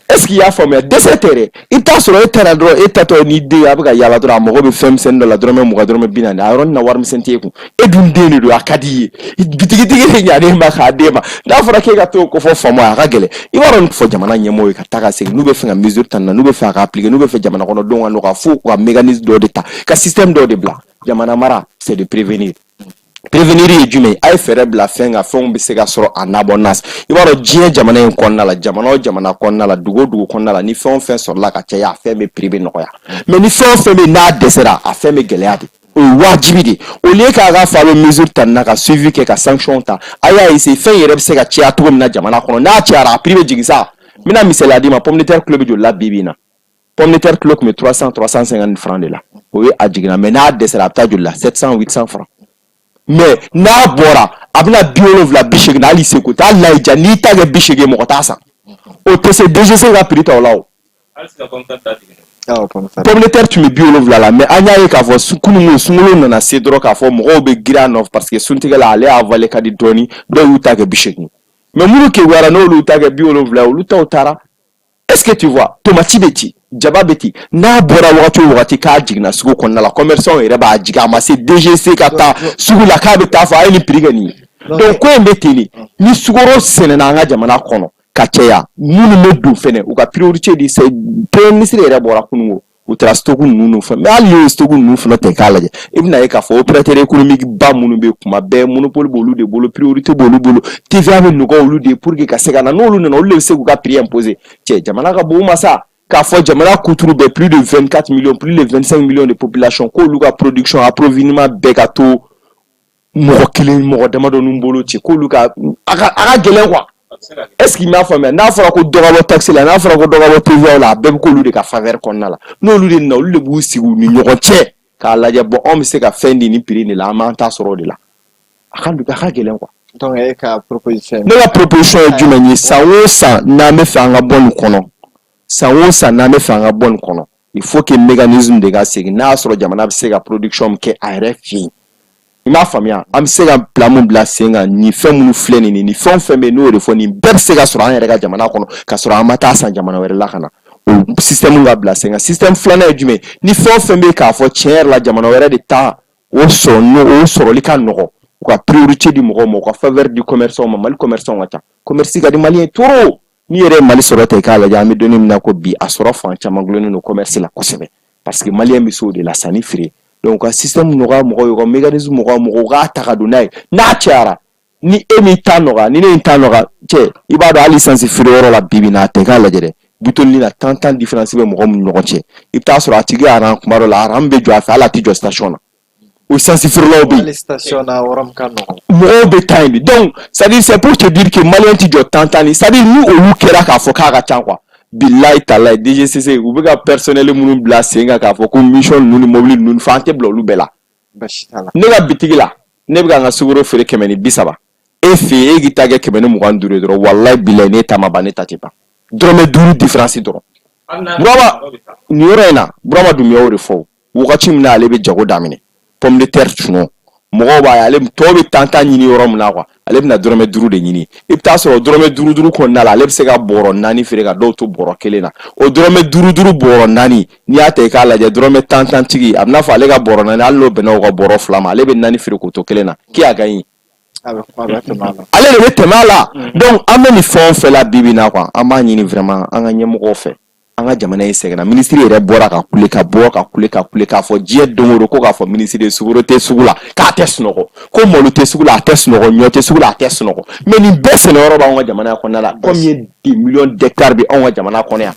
est-ce qu'il y'a faamuya dɛsɛ tɛ dɛ i bɛ taa sɔrɔ e taara dɔrɔn e tatɔ ni den a bɛ ka yaala dɔrɔn a mago bɛ fɛn misɛnnin dɔ la dɔrɔmɛ 20 dɔrɔmɛ 40 a yɔrɔnin na warimisɛnnin t'e kun e dun den de don a ka di i ye bitigitigi de ɲanen ma k'a d'e ma n'a fɔra k'e ka t'o ko fɔ faama a ka gɛlɛn i b'a dɔn fɔ jamana ɲɛmaaw ye ka taa ka segin n'u bɛ fɛ ka mesure ta nin na n'u bɛ fɛ ka appliquer n'u bɛ fɛ jamana kɔnɔdenw ka nɔgɔya fo ka mécanisme dɔ de ta ka système dɔ de bila jamana mara c'est de prévenir ye jumɛn a ye fɛɛrɛ bila fɛn ka fɛnw bɛ se ka sɔrɔ a n'abondance i b'a dɔn diɲɛ jamana in kɔnɔna la jamana o jamana kɔnɔna la dugu o dugu kɔnɔna la ni fɛn o fɛn sɔrɔla ka caya a fɛn bɛ prix bɛ nɔgɔya mais ni fɛn o fɛn bɛ n'a dɛsɛra a fɛn bɛ gɛlɛya de o ye wajibi de au lieu k'a ka fɔ a bɛ mesure ta nin na ka suivi kɛ ka sanction ta a y'a essayer fɛn yɛrɛ bɛ se ka caya cogo min na jamana kɔnɔ n'a cayara a prix bɛ jigin sa n bɛna misaliya d'i ma pomme de terre kilo bɛ joli la bi bi in na pomme de terre kilo tun bɛ 300-350 francs de la o ye a jiginna mais n'a dɛsɛra a bɛ taa joli la 700-800 francs mais n'a bɔra a bɛna 70-80 hali seko t'a layi ja n'i ta kɛ 80 mɔgɔ t'a san o tɛ se DGC ka prix ta o la o. Pomme de terre tun bɛ 70 la mais an y'a ye k'a fɔ kununko sunkalo nana se dɔrɔn k'a fɔ mɔgɔw bɛ girin a nɔfɛ parce que suntigɛla ale y'a avaler ka di dɔɔni dɔw y'u ta kɛ 80 mais minnu kewuyara n'olu ta kɛ 70 olu taw taara. Est-ce que tu vois tomati bɛ ten jaba bɛ ten n'a bɔra wagati o wagati k'a jiginna sugu kɔnɔna la commerçant yɛrɛ b'a jigin a ma se DGC ka taa sugu la k'a bɛ taa fɔ a ye nin prix kɛ nin ye donc ko in bɛ ten de ni sukaro sɛnɛna an ka jamana kɔnɔ ka caya minnu bɛ don fɛnɛ u ka priorité di premier ministre yɛrɛ bɔra kununko u taara stock ninnu fɛn mais hali n'o stock ninnu fana tɛ k'a lajɛ i bɛna ye k'a fɔ opérateur économique ba minnu bɛ kuma bɛɛ monopole b'olu de bolo priorité b'olu bolo TVA bɛ nɔgɔ olu de pour que ka se ka na n'olu nana olu de bɛ se k'u ka prix imposer cɛ jamana ka bon u ma sa k'a fɔ jamana kuturu bɛ plus de 24 millions plus de 25 millions de population k'olu ka production approvisionnement bɛɛ ka to mɔgɔ kelen mɔgɔ damadɔnin bolo cɛ k'olu ka a ka gɛlɛn quoi. Est-ce qu'il m'a faamuya n'a fɔra ko dɔ ka bɔ taxe la n'a fɔra ko dɔ ka bɔ TVA la a bɛɛ bɛ k'olu de ka faveur kɔnɔna la n'olu de na olu de b'u sigi u ni ɲɔgɔn cɛ k'a lajɛ bon anw bɛ se ka fɛn di ni prix de la an b'an ta sɔrɔ o de la a ka gɛlɛn quoi. Donc e ka proposition ne ka proposition ye jumɛn ye san o san n'an bɛ fɛ an ka bɔ nin kɔnɔ san o san n'an bɛ fɛ an ka bɔ nin kɔnɔ il faut que mécanisme de ka segin n'a y'a sɔrɔ jamana bɛ se ka production min kɛ a yɛrɛ fɛ yen. I m'a faamuya an bɛ se ka plan mun bila sen kan nin fɛn minnu filɛ nin ye nin fɛn o fɛn bɛ yen n'o de fɔ nin bɛɛ bɛ se ka sɔrɔ an yɛrɛ ka jamana kɔnɔ ka sɔrɔ an ma taa san jamana wɛrɛ la ka na o système ka bila sen kan système filanan ye jumɛn ni fɛn o fɛn bɛ yen k'a fɔ tiɲɛ yɛrɛ la jamana wɛrɛ de ta o sɔrɔli ka nɔgɔ u ka priorité di mɔgɔw ma u ka faveur di commerçant ma Mali commerçant ka ca commerce ka di maliyɛn trop n'i yɛrɛ ye Mali sɔrɔ ta i k'a lajɛ an bɛ donnin min na ko bi a sɔrɔ fan caman gulonnen don commerce la kosɛbɛ parce que maliyɛn bɛ se o de la sanni feere. Donc ka système nɔgɔya mɔgɔw ye ka mécanisme nɔgɔya mɔgɔw k'a ta ka don n'a ye n'a cayara ni e min ta nɔgɔya ni ne in ta nɔgɔya cɛ i b'a dɔn hali essence feere yɔrɔ la bi n'a tɛ k'a lajɛ dɛ butoni na tan différence bɛ mɔgɔ min ɲɔgɔn cɛ i bɛ taa sɔrɔ a tigi aran kuma dɔ la aran bɛ jɔ a fɛ hali a tɛ jɔ station na o essence feerelaw bɛ yen mɔgɔw bɛ taa yen de donc c'est pour te dire que maliyɛn tɛ jɔ tan c'est-à-dire ni olu kɛra k'a fɔ k'a ka ca quoi. Billahi talahi DGCC u bɛ ka personnel minnu bila sen kan k'a fɔ ko mission ninnu ni mobili ninnu fan tɛ bila olu bɛɛ la ne ka bitigi la ne bɛ ka n ka sukaro feere 130 e fɛ yen e k'i ta kɛ 125 ye dɔrɔn walahi billahi ne ta ma ban ne ta tɛ ban dɔrɔmɛ 5 différence dɔrɔn Burama nin yɔrɔ in na Burama Dunbiya y'o de fɔ wagati min na ale bɛ jago daminɛ pomme de terre tunun mɔgɔw b'a ye ale tɔw bɛ tan ɲini yɔrɔ min na quoi ale bɛna dɔrɔmɛ 5 de ɲini i bɛ taa sɔrɔ dɔrɔmɛ 5 kɔnɔna la ale bɛ se ka bɔrɔ 4 feere ka dɔw to bɔrɔ 1 na o dɔrɔmɛ 5 bɔrɔ 4 n'i y'a ta i k'a lajɛ dɔrɔmɛ 10 tigi a bɛ n'a fɔ ale ka bɔrɔ 4 hali n'o bɛnna o ka bɔrɔ 2 ma ale bɛ 4 feere k'o to 1 na qui a gagné ale de bɛ tɛmɛ a la donc an bɛ nin fɛn o fɛn la bi na quoi an b'a ɲini vraiment an ka ɲɛmɔgɔw fɛ an ka jamana in sɛgɛnna ministre yɛrɛ bɔra ka kule k'a fɔ diɲɛ don o don ko k'a fɔ ministre de sukaro tɛ sugu la k'a tɛ sunɔgɔ ko malo tɛ sugu la a tɛ sunɔgɔ ɲɔ tɛ sugu la a tɛ sunɔgɔ mais nin bɛɛ sɛnɛyɔrɔ b'anw ka jamana kɔnɔna la combien de millions d'hectares bɛ anw ka jamana kɔnɔ yan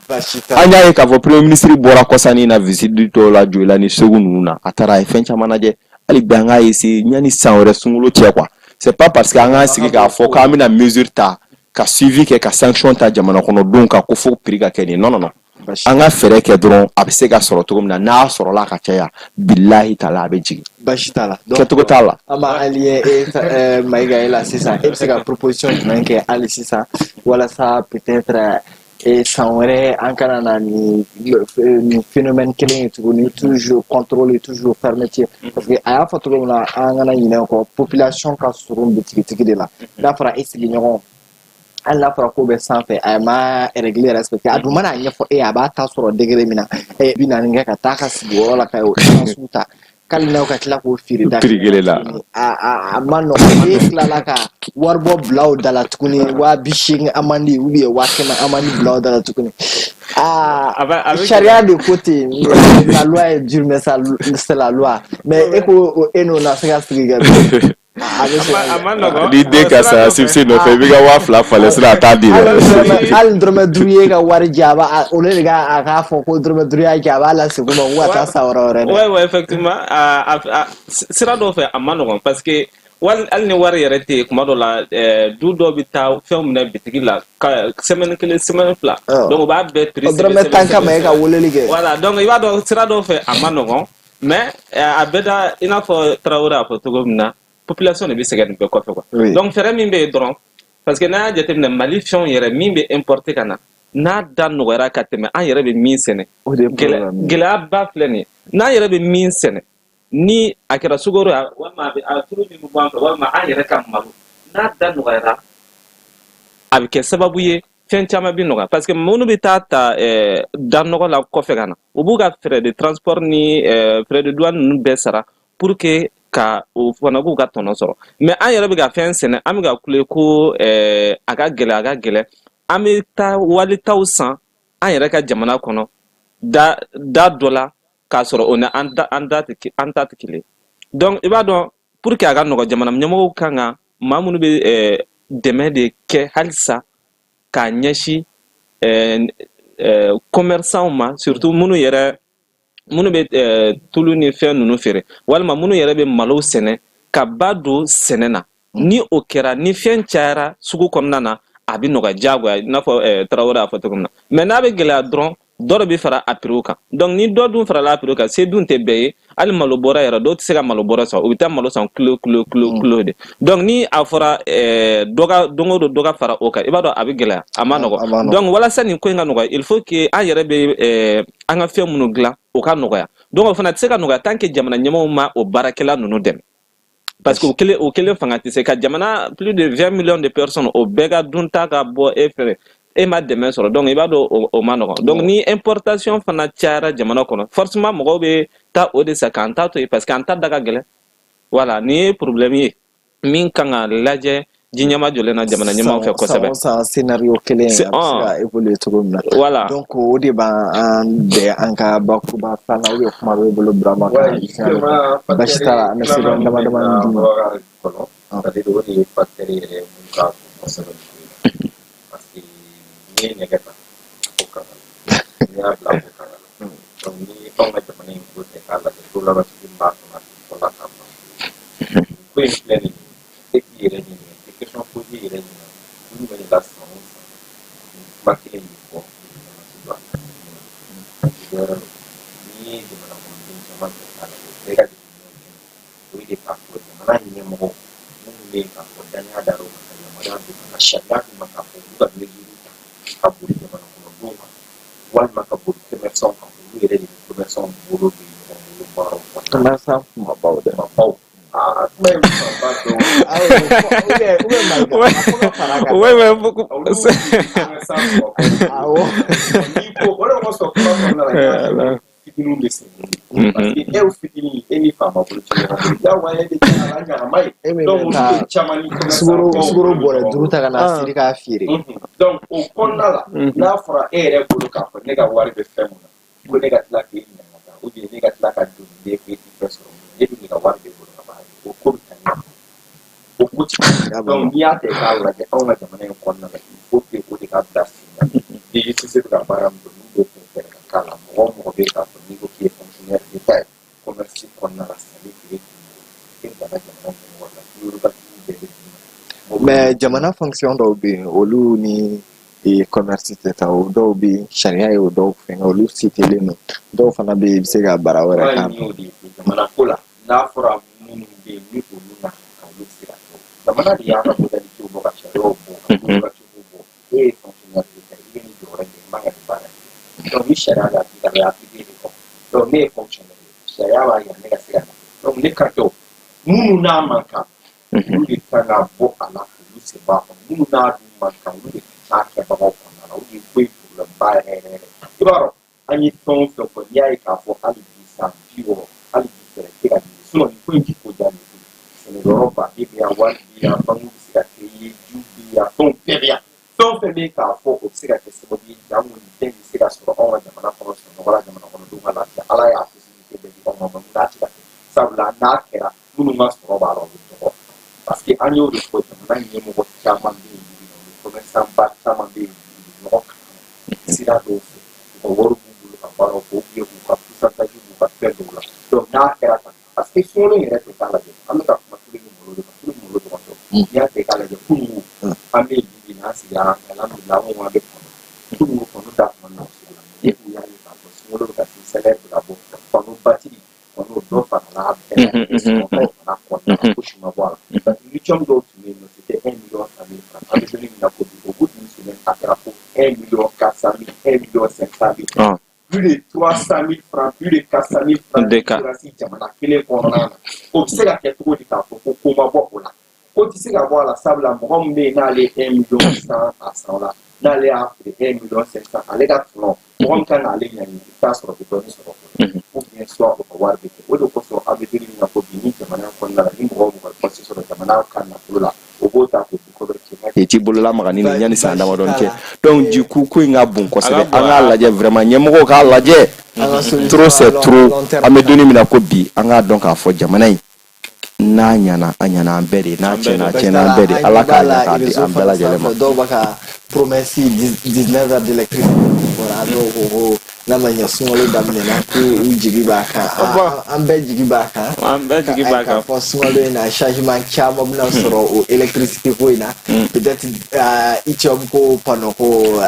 an y'a ye k'a fɔ premier ministre bɔra kɔsani na visite tɔw la Joyila ni Segu ninnu na a taara a ye fɛn caman lajɛ hali bi an k'a essayer yanni san wɛrɛ sunkalo cɛ quoi c'est pas parce que an k'an sigi k'a fɔ k'an bɛna mesure ta ka suivi kɛ ka sanction ta jamana kɔnɔdenw kan ko fo prix ka kɛ nin non an ka fɛrɛ kɛ dɔrɔn a bɛ se ka sɔrɔ cogo min na n'a sɔrɔla ka caya billahi taala a bɛ jigin basi t'a la kɛcogo t'a la an b'a allié Mayiga e la sisan e bɛ se ka proposition jumɛn kɛ hali sisan walasa peut-être san wɛrɛ an kana na ni phénomène kelen ye tuguni toujours contrôle toujours fermeture parce que a y'a fɔ cogo min na an kana ɲinɛ kɔ population ka surun bitigitigi de la n'a fɔra e sigiɲɔgɔn hali n'a fɔra ko bɛ sanfɛ a ma règle respecté a dun mana ɲɛfɔ e a b'a ta sɔrɔ degré min na e bi naani kɛ ka taa ka sigi yɔrɔ la ka su ta k'ale n'aw ka tila k'o feere da a ma nɔgɔn e tilala ka wari bɔ bila o da la tuguni 80,000 an man di ou bien 100,000 an man di bila o da la tuguni charia de côté la loi est dure mais c'est la loi mais e ko e n'o na se ka sigi kɛ ni den ka saya sibisi nɔfɛ i bɛ ka 2,000 falen sinon a t'a di dɛ hali dɔrɔmɛ 5 ye ka wari di a b'a olu de k'a fɔ ko dɔrɔmɛ 5 y'a kɛ a b'a lasegin ma ko ka taa sa wɛrɛ dɛ ouais effectivement sira dɔ fɛ a ma nɔgɔn parce que hali ni wari yɛrɛ tɛ yen kuma dɔ la du dɔ bɛ taa fɛn minɛ bitigi la semaine 1 semaine 2 donc u b'a bɛɛ dɔrɔmɛ 10 kama e ka weleli kɛ voilà donc i b'a dɔn sira dɔ fɛ a ma nɔgɔn mais a bɛda i n'a fɔ Traoré a fɔ cogo min na population de bɛ sɛgɛn nin bɛɛ kɔfɛ quoi donc fɛɛrɛ min bɛ yen dɔrɔn parce que n'a y'a jateminɛ Mali fɛnw yɛrɛ min bɛ importer ka na n'a da nɔgɔyara ka tɛmɛ an yɛrɛ bɛ min sɛnɛ gɛlɛya ba filɛ nin ye n'an yɛrɛ bɛ min sɛnɛ ni a kɛra sukaro ye walima a turu min bɛ bɔ an fɛ walima an yɛrɛ ka malo n'a da nɔgɔyara a bɛ kɛ sababu ye fɛn caman bɛ nɔgɔya parce que minnu bɛ taa ta da nɔgɔ la kɔfɛ ka na u b'u ka frais de transport ni frais de douane ninnu bɛɛ sara pour que ka o fana k'u ka tɔnɔ sɔrɔ mais an yɛrɛ bɛ ka fɛn sɛnɛ an bɛ ka kule ko a ka gɛlɛ an bɛ taa walitaw san an yɛrɛ ka jamana kɔnɔ da dɔ la k'a sɔrɔ o ni an ta tɛ kelen donc i b'a dɔn pour que a ka nɔgɔ jamana ɲɛmɔgɔw kan ka maa minnu bɛ dɛmɛ de kɛ halisa k'a ɲɛsin commerçants ma surtout minnu bɛ tulu ni fɛn ninnu feere walima minnu yɛrɛ bɛ malo sɛnɛ ka ba don sɛnɛ na ni o kɛra ni fɛn cayara sugu kɔnɔna na a bɛ nɔgɔya diyagoya i n'a fɔ Traoré a fɔ cogo min na mais n'a bɛ gɛlɛya dɔrɔn dɔ bɛ fara a prix kan donc ni dɔ dun farala a prix kan se dun tɛ bɛɛ ye hali malo bɔra yɛrɛ dɔw tɛ se ka malo bɔra san u bɛ taa malo san kilo de donc ni a fɔra don o don dɔ ka fara o kan i b'a dɔn a bɛ gɛlɛya a ma nɔgɔ donc walasa nin ko in ka nɔgɔya il faut que an yɛrɛ bɛ an ka fɛn minnu dilan o ka nɔgɔya donc o fana tɛ se ka nɔgɔya tant que jamana ɲɛmɔgɔw ma o baarakɛla ninnu dɛmɛ parce que o kelen fanga tɛ se ka jamana plus de 20 millions de personnes o bɛɛ ka dunta ka bɔ e fɛ e ma dɛmɛ sɔrɔ donc i b'a dɔn o ma nɔgɔn donc ni importation fana cayara jamana kɔnɔ forcément mɔgɔw bɛ taa o de sa k'an ta to yen parce que an ta da ka gɛlɛn voilà ni ye problème ye min kan ka lajɛ ji ɲɛma jɔlen na jamana ɲɛmaw fɛ kosɛbɛ san scénario kelen a bɛ se ka évoluer cogo min na voilà donc o de b'an bɛn an ka bakuruba filanan ou bien kuma bɛ bolo Burama kan basi t'a la an bɛ se dɔn dama dama di ma c'est-à-dire o de ye facteur yɛrɛ mun ka bon kosɛbɛ parce que n'i ye nɛgɛ ta o kan n'i y'a bila o kan donc ni anw ka jamana in ko tɛ k'a lajɛ ko labatigi b'a kɔnɔ fɔla ka ban ko in filɛ nin ye e k'i yɛrɛ ɲininka i question posé yɛrɛ ɲininka olu bɛ la san o san kuma kelen min fɔ ni ye jamana kɔnɔden caman ta k'a lajɛ bɛɛ ka jateminɛw kɛ o de k'a fɔ jamana ɲɛmɔgɔ minnu bɛ yen k'a fɔ danaya dar'o kan ka yamaruya d'u kan ka sariya d'u ma k'a fɔ olu ka mesure ta ka boli jamana kɔnɔdenw kan walima ka boli commerçant kan olu yɛrɛ de bɛ commerçant bolo bɛ ɲɔgɔn bolo baaraw kɔnɔna na commerçant kumabaw dɛ kumabaw kuma ye kumaba dɔw n'i ko o de kosɔn kuma kɔnɔna la fitininw bɛ segin parce que e fitinin e ni faama bolo ci ɲɔgɔn bolo diyagoya de kɛ a la ɲagama ye donc olu de caman ni sukaro bɔrɛ duuru ta ka na siri k'a feere donc o kɔnɔna la n'a fɔra e yɛrɛ bolo k'a fɔ ne ka wari bɛ fɛn mun na ko ne ka tila k'e ɲininka ou bien ne ka tila ka don ne fɛ i fɛ sɔrɔ ne dun ne ka wari bɛ bolo ka baara kɛ o ko bɛ taa ɲɛ o ko ti donc n'i y'a tɛ k'a lajɛ anw ka jamana in kɔnɔna la il faut que o de ka bila sen na DGCC bɛ ka baara min don n'u bɛ kun fɛɛrɛ ka k'a la mɔgɔ o mɔgɔ bɛ k'a fɔ n'i ko k'i ye fonctionnaire d'État ye commerce kɔnɔna la sɛnɛ feere k'i bila jamana ɲɛmɔgɔ la bureaucratie bɛɛ bɛ dun mais jamana fonction dɔw bɛ yen olu ni commerce tɛ taa o dɔw bɛ yen sariya ye o dɔw fɛngɛ olu citelen don dɔw fana bɛ yen i bɛ se ka baara wɛrɛ k'a la jamana ko la n'a fɔra minnu bɛ yen ni olu na olu tɛ se ka kɛ jamana de y'a ka modalité bɔ ka sariyaw bɔ ka bureaucratie bɔ e ye fonctionnaire d'État i bɛ nin jɔyɔrɔ in kɛ i man ka nin baara kɛ donc ni sariya b'a di ka bɛ appliquer de kɔ donc ne ye fonctionnaire sariya b'a yira ne ka se ka na donc ne ka kɛ o minnu n'a man kan olu de kan ka bɔ a la olu se b'a kɔnɔ minnu n'a dun man kan olu de t'a kɛbagaw kɔnɔna la olu de ko ye problème ba yɛrɛ yɛrɛ i b'a dɔn an ye fɛn o fɛn fɔ n'i y'a ye k'a fɔ hali bi san 60 hali bi fɛɛrɛ tɛ ka di sinon nin ko in ti ko diya nin ko sɛnɛkɛyɔrɔ baden bɛ yan wari bɛ yan banque bɛ se ka kɛ ye jiw bɛ yan fɛnw bɛɛ bɛ yan fɛn o fɛn bɛ k'a fɔ o bɛ se ka kɛ sababu ye jaa mun nin fɛn bɛ se ka sɔrɔ anw ka jamana kɔnɔ sunɔgɔla jamana kɔnɔdenw ka lafiya ala y'a possibilité bɛɛ di anw ma mun n'a ti ka kɛ sabula n'a kɛra minnu ka sɔrɔ b'a la o bɛ dɔgɔ parce que an y'o de fɔ jamana ɲɛmɔgɔ caman bɛ yen bi commerçant ba caman bɛ yen bi ɲɔgɔn kan sira dɔw fɛ u ka wari b'u bolo ka baaraw kɛ ou bien u ka pourcentage b'u ka fɛn dɔw la donc n'a kɛra tan parce que sunkalo yɛrɛ tɛ k'a lajɛ an bɛ ka kuma tulu ni malo de kan tulu ni malo dɔrɔn tɛ n'i y'a tɛ k'a lajɛ kununko an bɛ yen bi n'an sigi an alhamdulilah anw bɛ kɔnɔ kununko kɔnɔ da tuma na sugu la mais u y'a ye k'a fɔ sunkalo bɛ ka se salaire bɛ ka bɔ kɔnɔ batiri kɔnɔ lithium dɔw tun bɛ yen nɔ c'était 1 million 100 000 francs an bɛ donner min na ko bi au bout d'une semaine a kɛra fo 1 million 400 000 1 million 500 000 plus de 300 000 francs plus de 400 000 francs de kurasi jamana kelen kɔnɔna na o bɛ se ka kɛ cogo di k'a fɔ ko ko ma bɔ o la ko tɛ se ka bɔ a la sabula mɔgɔ min bɛ yen n'ale 1 million 100 a san la n'ale y'a feere 1 million 500 ale ka tɔnɔ mɔgɔ min kan k'ale ɲangi i t'a sɔrɔ bɛ dɔɔnin sɔrɔ ou bien soit o ka wari bɛ kɛ o de kosɔn a bɛ deli min na ko bi ni jamana kɔnɔna la ni mɔgɔ mɔgɔ pɔsi sɔrɔ jamana ka nafolo la o b'o ta k'o di kɔbɛrɛ i t'i bolola magani ni yanni san damadɔni cɛ donc du coup ko in ka bon kosɛbɛ an k'a lajɛ vraiment ɲɛmɔgɔw k'a lajɛ trop c'est trop an bɛ donni min na ko bi an k'a dɔn k'a fɔ jamana in n'a ɲɛna a ɲɛna an bɛɛ de n'a tiɲɛna a tiɲɛna an bɛɛ de ala k'a ɲɛ k'a di an bɛɛ lajɛlen ma. dɔw b'a ka promesse 19 heures d'électricité voilà dɔw ko n'a ma ɲɛ sunkalo daminɛna ko u jigi b'a kan an bɛɛ jigi b'a kan k'a fɔ sunkalo in na changement caman bɛna sɔrɔ o électricité ko in na peut-être i cɛw ko panneau ko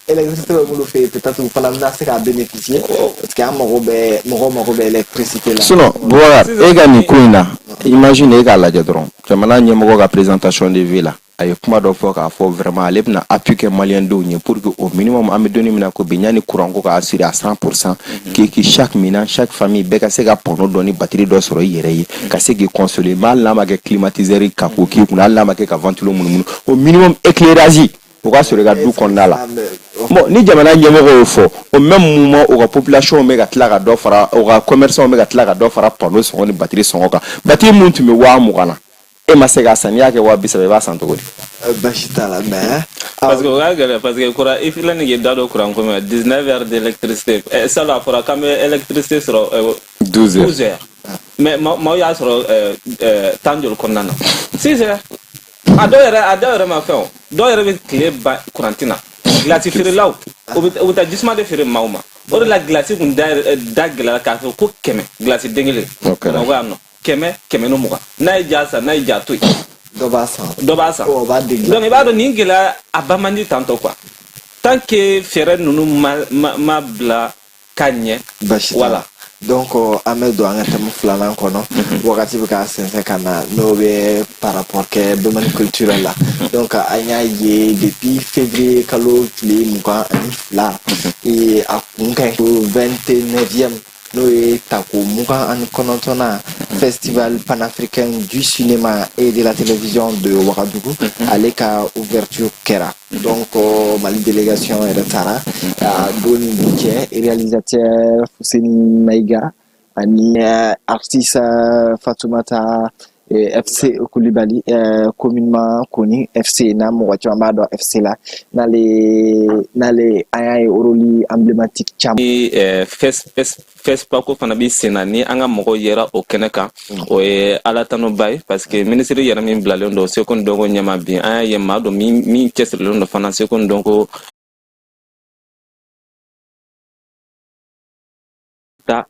électricité bɛ minnu fɛ yen peut-être u fana bɛna se k'a bénéficier parce que an mɔgɔ mago bɛ électricité la. sinon Boubacar e ka nin ko in na imagine e k'a lajɛ dɔrɔn jamana ɲɛmɔgɔ ka présentation de vie la a ye kuma dɔ fɔ k'a fɔ vraiment ale bɛna appui kɛ maliyɛndenw ye pour que au minimum an bɛ donni min na ko bi yanni courant ko ka assurer à 100% que chaque ménage chaque famille bɛɛ ka se ka panneau dɔ ni batterie dɔ sɔrɔ i yɛrɛ ye ka se k'i consoler mais hali n'a ma kɛ climatiseur ka k'o k'i kunna hali n'a ma kɛ ka ventilo munumunu au minimum éclairage o ka sɔrɔ i ka du kɔnɔna la bon ni jamana ɲɛmɔgɔ y'o fɔ o même moment o ka population bɛ ka tila ka dɔ fara o ka commerçant bɛ ka tila ka dɔ fara panneau sɔngɔ ni batterie sɔngɔ kan batterie mun tun bɛ 20,000 na e ma se k'a san n'i y'a kɛ 30,000 i b'a san cogo di. Basi t'a la mais parce que o ka gɛlɛn parce que kura i filɛ nin k'i da don courant ko ma 19 heures d'électricité salon a fɔra k'an bɛ électricité sɔrɔ 12 heures mais maaw y'a sɔrɔ temps joli kɔnɔna na 6 heures a dɔw yɛrɛ ma fɛn o dɔw yɛrɛ bɛ tile ban courant na glace feerelaw o bɛ taa jisuma de feere maaw ma o de la glace kun da gɛlɛyara k'a fɔ ko 100 glace den kelen mɔgɔ yan nɔ 100 ni 20 n'a ye ja san n'a ye ja to yen dɔ b'a san donc i b'a dɔn nin gɛlɛya a ba man di tantɔ quoi tant que fɛɛrɛ ninnu ma bila ka ɲɛ voilà donc an bɛ don an ka thème filanan kɔnɔ wagati bɛ k'a sɛnsɛn ka na n'o bɛ par rapport kɛ domaine culturel la donc an y'a ye depuis février kalo tile 22 a kun ka ɲi ko 29e n'o ye tako 29 festival panafricain du cinéma et de la télévision de Ouagadougou ale ka ouverture kɛra donc Mali délégation yɛrɛ taara don nin cɛ réalisateur Fuseni Maïga ani artiste Fatoumata FC Koulibaly communément connu FC na mɔgɔ caman b'a dɔn FC la n'ale an y'a ye rôle emblématique caman FESPACO fana bi sen na ni an ka mɔgɔw yɛra o kɛnɛ kan o ye Alatanoba ye parce que ministre yɛrɛ min bilalen don Seko Ndongo ɲɛma bi an y'a ye maa dɔ min cɛsirilen don fana Seko Ndongo ta